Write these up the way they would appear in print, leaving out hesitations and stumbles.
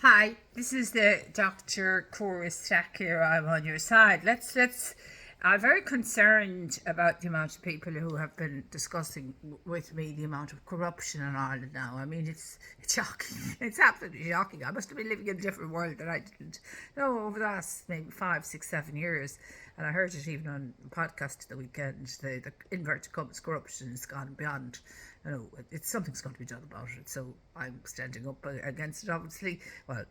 Hi, this is the Dr. Cora Stack here. I'm on your side. I'm very concerned about the amount of people who have been discussing with me the amount of corruption in Ireland now. I mean, it's shocking. It's absolutely shocking. I must have been living in a different world that I didn't know over the last maybe 5, 6, 7 years. And I heard it even on a podcast the weekend. The inverted commas corruption has gone beyond. It's something's going to be done about it. So I'm standing up against it. Obviously, well,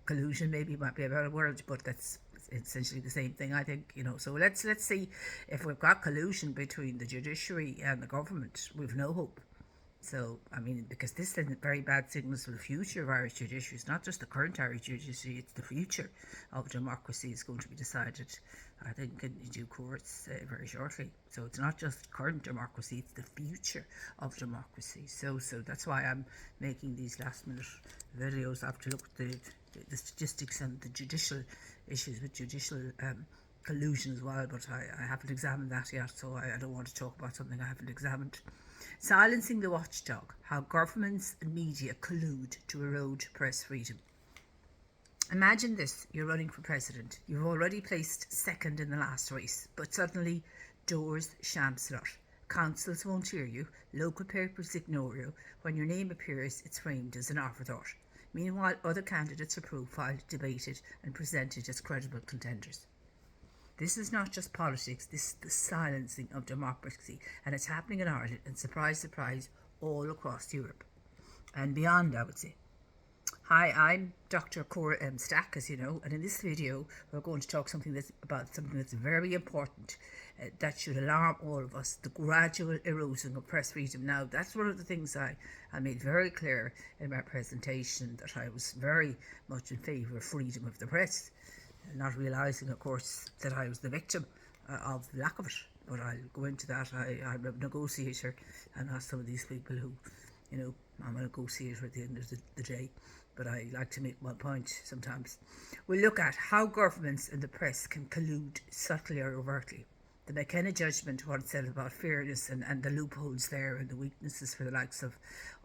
collusion maybe might be a better word, but that's essentially the same thing, I think. So let's see if we've got collusion between the judiciary and the government. We've no hope. So, I mean, because this sends very bad signals for the future of Irish judiciary. It's not just the current Irish judiciary, it's the future of democracy is going to be decided, I think, in due course very shortly. So it's not just current democracy, it's the future of democracy. So that's why I'm making these last minute videos. I have to look at the statistics and the judicial issues with judicial collusion as well, but I haven't examined that yet, so I don't want to talk about something I haven't examined. Silencing the watchdog, how governments and media collude to erode press freedom. Imagine this, you're running for president. You've already placed second in the last race, but suddenly doors shan't shut. Councils won't hear you, local papers ignore you. When your name appears, it's framed as an afterthought. Meanwhile, other candidates are profiled, debated and presented as credible contenders. This is not just politics, this is the silencing of democracy, and it's happening in Ireland, and surprise, surprise, all across Europe and beyond, I would say. Hi, I'm Dr. Cora Stack, as you know, and in this video we're going to talk about something that's very important, that should alarm all of us: the gradual erosion of press freedom. Now, that's one of the things I made very clear in my presentation, that I was very much in favour of freedom of the press, not realising, of course, that I was the victim of the lack of it. But I'll go into that. I'm a negotiator, and not some of these people who, I'm a negotiator at the end of the day. But I like to make my point sometimes. We'll look at how governments and the press can collude subtly or overtly. The McKenna judgment, what it said about fairness and the loopholes there and the weaknesses for the likes of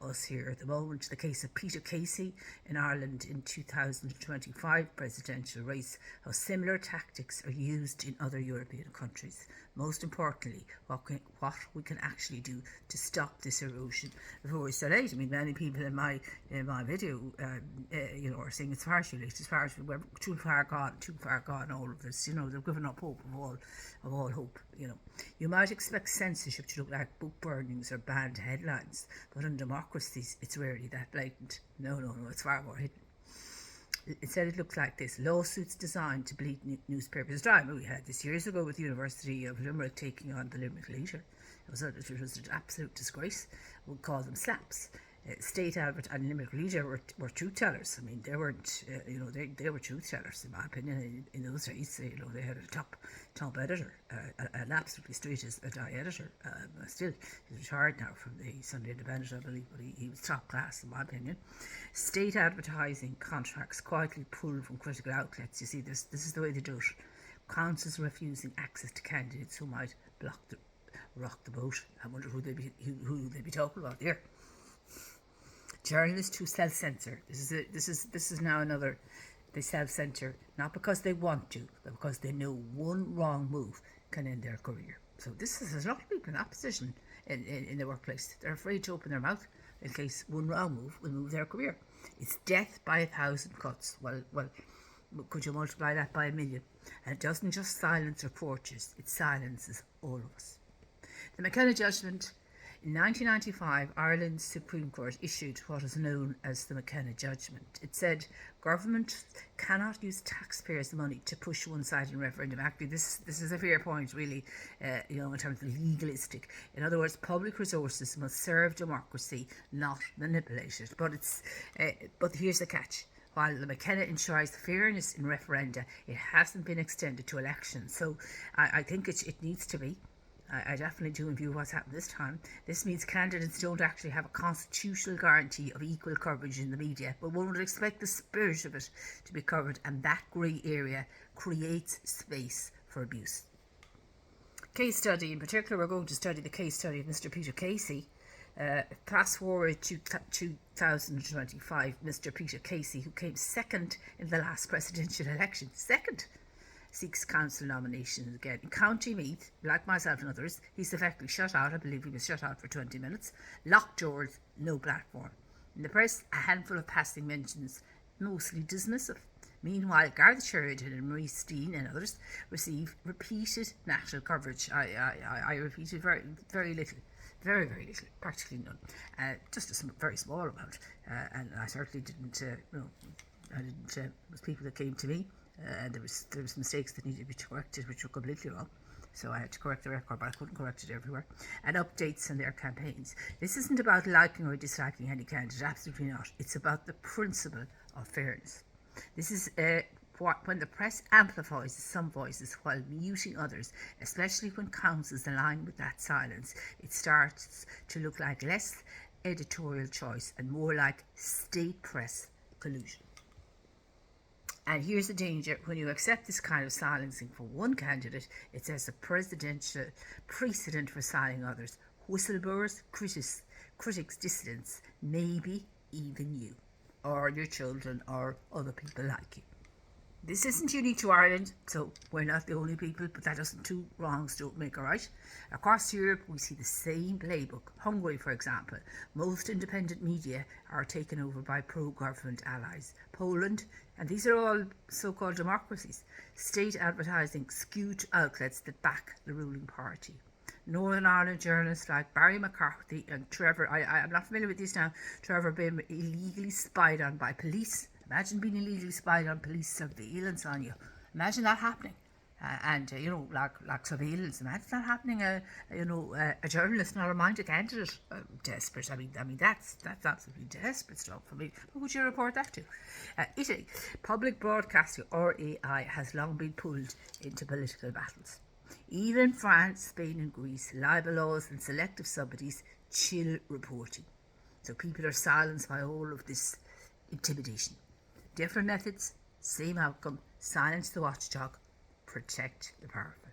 us here at the moment. The case of Peter Casey in Ireland in 2025 presidential race, how similar tactics are used in other European countries. Most importantly, what we can actually do to stop this erosion before it's too late. I mean, many people in my video, are saying it's far too late, we're too far gone, all of this. They've given up hope of all hope. You might expect censorship to look like book burnings or banned headlines, but in democracies, it's rarely that blatant. No, it's far more hidden. Instead, it looks like this: lawsuits designed to bleed newspapers dry. We had this years ago with the University of Limerick taking on the Limerick Leader. It was an absolute disgrace. We'd call them slaps. State Albert and Limerick Leader were truth tellers. I mean, they weren't, they were truth tellers, in my opinion. In those days, they had a top editor, an absolutely straight as a die editor. Still, he's retired now from the Sunday Independent, I believe, but he was top class, in my opinion. State advertising contracts quietly pulled from critical outlets. You see, this is the way they do it. Councils refusing access to candidates who might rock the boat. I wonder who they'd be talking about here. Journalists who self-censor. This is now another. They self-censor not because they want to, but because they know one wrong move can end their career. So there's a lot of people in opposition in the workplace. They're afraid to open their mouth in case one wrong move will move their career. It's death by 1,000 cuts. Well, could you multiply that by 1,000,000? And it doesn't just silence reporters; it silences all of us. The McKenna judgment. In 1995, Ireland's Supreme Court issued what is known as the McKenna judgment. It said government cannot use taxpayers' money to push one-sided referendum. Actually, this is a fair point, really, in terms of legalistic. In other words, public resources must serve democracy, not manipulate it. But here's the catch. While the McKenna ensures fairness in referenda, it hasn't been extended to elections. So I think it needs to be. I definitely do in view of what's happened this time. This means candidates don't actually have a constitutional guarantee of equal coverage in the media, but one would expect the spirit of it to be covered, and that grey area creates space for abuse. Case study in particular, we're going to study the case study of Mr. Peter Casey, Fast forward to 2025, Mr. Peter Casey, who came second in the last presidential election, second, seeks council nominations again. In County Meath, like myself and others, he's effectively shut out. I believe he was shut out for 20 minutes. Locked doors, no platform. In the press, a handful of passing mentions, mostly dismissive. Meanwhile, Gareth Sheridan and Marie Steen and others receive repeated national coverage. I repeated very little. Very, very little, practically none. Just a very small amount. And I certainly didn't, there was people that came to me, and there was mistakes that needed to be corrected, which were completely wrong. So I had to correct the record, but I couldn't correct it everywhere. And updates on their campaigns. This isn't about liking or disliking any candidate, absolutely not. It's about the principle of fairness. This is when the press amplifies some voices while muting others, especially when councils align with that silence, it starts to look like less editorial choice and more like state press collusion. And here's the danger: when you accept this kind of silencing for one candidate, it sets a presidential precedent for silencing others. Whistleblowers, critics, dissidents, maybe even you, or your children, or other people like you. This isn't unique to Ireland, so we're not the only people, but that doesn't, two wrongs don't make a right. Across Europe, we see the same playbook. Hungary, for example, most independent media are taken over by pro-government allies. Poland, and these are all so-called democracies, state advertising skewed to outlets that back the ruling party. Northern Ireland journalists like Barry McCarthy and Trevor, I'm not familiar with these now, Trevor being illegally spied on by police. Imagine being illegally spied on police surveillance on you. Imagine that happening. Like surveillance. Imagine that happening. A journalist, not a minded candidate, desperate. I mean that's absolutely desperate stuff. I mean, who would you report that to? Italy, public broadcasting (RAI) has long been pulled into political battles. Even France, Spain, and Greece, libel laws and selective subsidies chill reporting. So people are silenced by all of this intimidation. Different methods, same outcome: silence the watchdog, protect the powerful.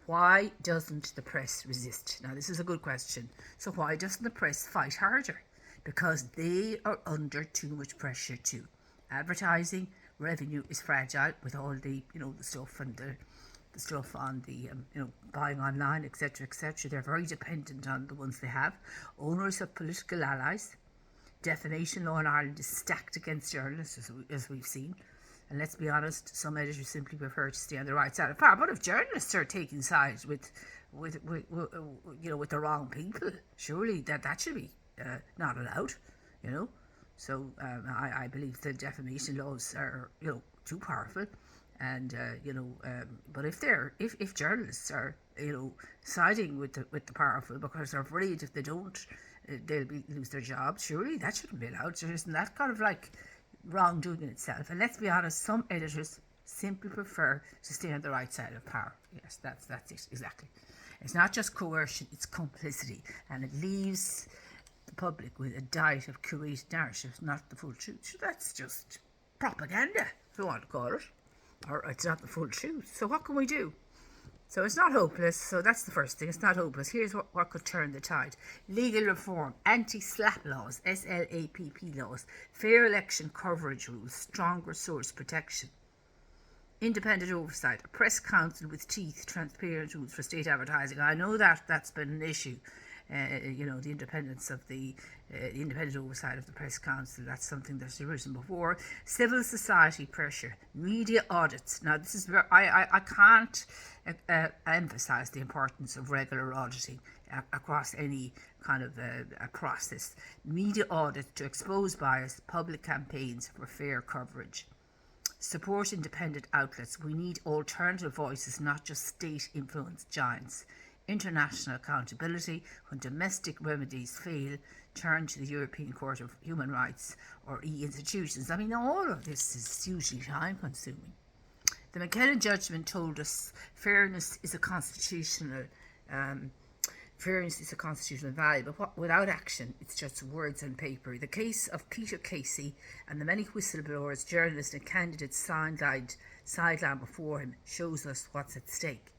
Why doesn't the press resist? Now, this is a good question. So why doesn't the press fight harder? Because they are under too much pressure too. Advertising revenue is fragile with all the the stuff and the stuff on the buying online, etc., etc. They're very dependent on the ones they have. Owners of political allies. Defamation law in Ireland is stacked against journalists, as we've seen. And let's be honest, some editors simply prefer to stay on the right side of power. But if journalists are taking sides with the wrong people, surely that should be not allowed. So I believe the defamation laws are too powerful, and but if journalists are siding with the powerful because they're afraid if they don't they'll lose their jobs, surely that shouldn't be allowed. So isn't that kind of like wrongdoing in itself? And let's be honest, some editors simply prefer to stay on the right side of power. Yes, that's it, exactly. It's not just coercion, it's complicity, and it leaves the public with a diet of curated narratives, not the full truth. So that's just propaganda, if you want to call it, or it's not the full truth. So what can we do? So it's not hopeless. So that's the first thing. It's not hopeless. Here's what could turn the tide. Legal reform, anti-SLAPP laws, SLAPP laws, fair election coverage rules, stronger source protection, independent oversight, a press council with teeth, transparent rules for state advertising. I know that's been an issue. The independence of the independent oversight of the press council, that's something that's arisen before. Civil society pressure, media audits. Now this is where I can't emphasise the importance of regular auditing across any kind of a process. Media audits to expose bias, public campaigns for fair coverage. Support independent outlets. We need alternative voices, not just state-influenced giants. International accountability. When domestic remedies fail, turn to the European Court of Human Rights or institutions. I mean, all of this is hugely time-consuming. The McKellen judgment told us fairness is a constitutional value, but without action, it's just words on paper. The case of Peter Casey and the many whistleblowers, journalists, and candidates sidelined before him shows us what's at stake.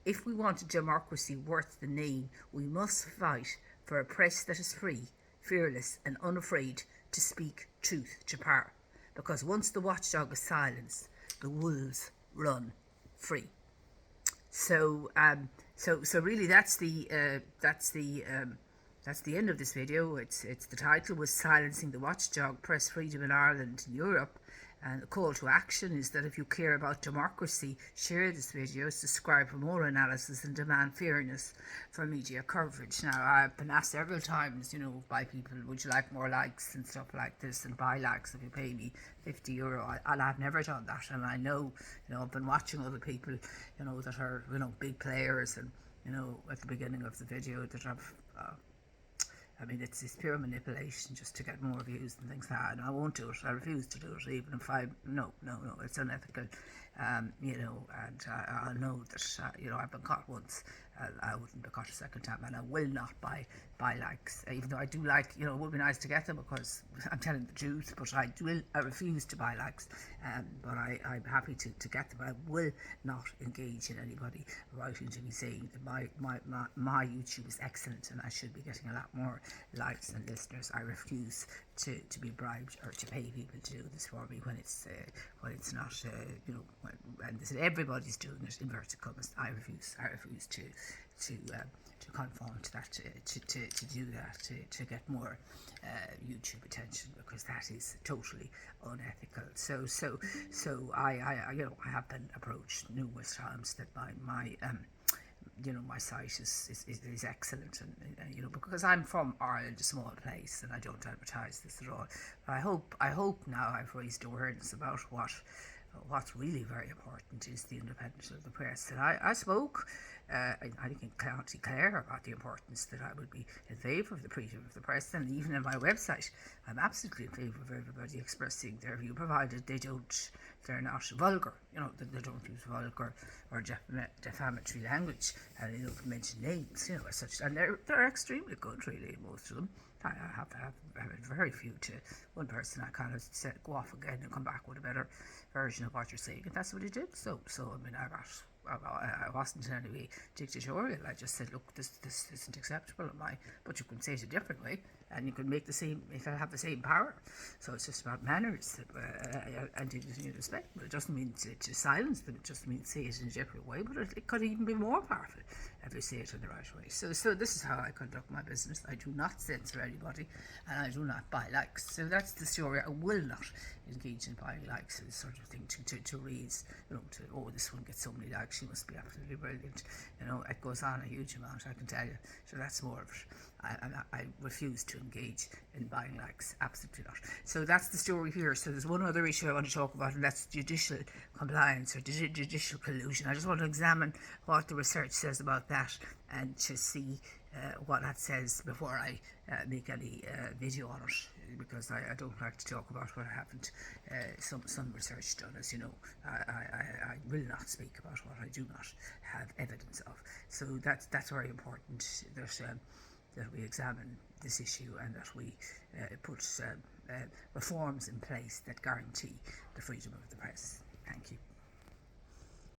If we want a democracy worth the name, we must fight for a press that is free, fearless and unafraid to speak truth to power. Because once the watchdog is silenced, the wolves run free. So really that's the end of this video. It's the title was Silencing the Watchdog, Press Freedom in Ireland and Europe. And the call to action is that if you care about democracy, share this video, subscribe for more analysis and demand fairness for media coverage. Now, I've been asked several times, by people, would you like more likes and stuff like this, and buy likes if you pay me €50. And I've never done that. And I know, I've been watching other people, that are, big players, and, at the beginning of the video that I've... it's pure manipulation just to get more views and things like that. And I won't do it. I refuse to do it, even if no, it's unethical. And I know that, I've been caught once. I wouldn't be caught a second time, and I will not buy likes, even though I do like, it would be nice to get them because I'm telling the truth, but I refuse to buy likes, but I'm happy to get them. I will not engage in anybody writing to me saying that my YouTube is excellent and I should be getting a lot more likes and listeners. I refuse to be bribed or to pay people to do this for me when it's not, and everybody's doing it, inverted commas. I refuse to conform to that, to do that, to get more YouTube attention, because that is totally unethical. So I have been approached numerous times that my my site is excellent, and because I'm from Ireland, a small place, and I don't advertise this at all. But I hope now I've raised awareness about what's really very important is the independence of the press. And I spoke, I think in County Clare, about the importance that I would be in favour of the freedom of the press, and even in my website I'm absolutely in favour of everybody expressing their view, provided they're not vulgar, that they don't use vulgar or defamatory language, and they don't mention names, as such. And they're extremely good, really, most of them. I have very few to one person. I kind of said, go off again and come back with a better version of what you're saying, and that's what he did. So I wasn't in any way dictatorial. I just said, look, this isn't acceptable, but you can say it a different way, and you can have the same power. So it's just about manners and dignity and respect. But it doesn't mean to silence them. It just means say it in a different way. But it could even be more powerful if you say it in the right way. So this is how I conduct my business. I do not censor anybody, and I do not buy likes. So that's the story. I will not engage in buying likes, this sort of thing, to raise, this one gets so many likes, she must be absolutely brilliant. It goes on a huge amount, I can tell you. So that's more of it. I refuse to engage in buying likes, absolutely not. So that's the story here. So there's one other issue I want to talk about, and that's judicial compliance or judicial collusion. I just want to examine what the research says about that, and to see what that says before I make any video on it, because I don't like to talk about what I haven't some research done. As you know, I will not speak about what I do not have evidence of. So that's very important that we examine this issue, and that we put reforms in place that guarantee the freedom of the press. Thank you.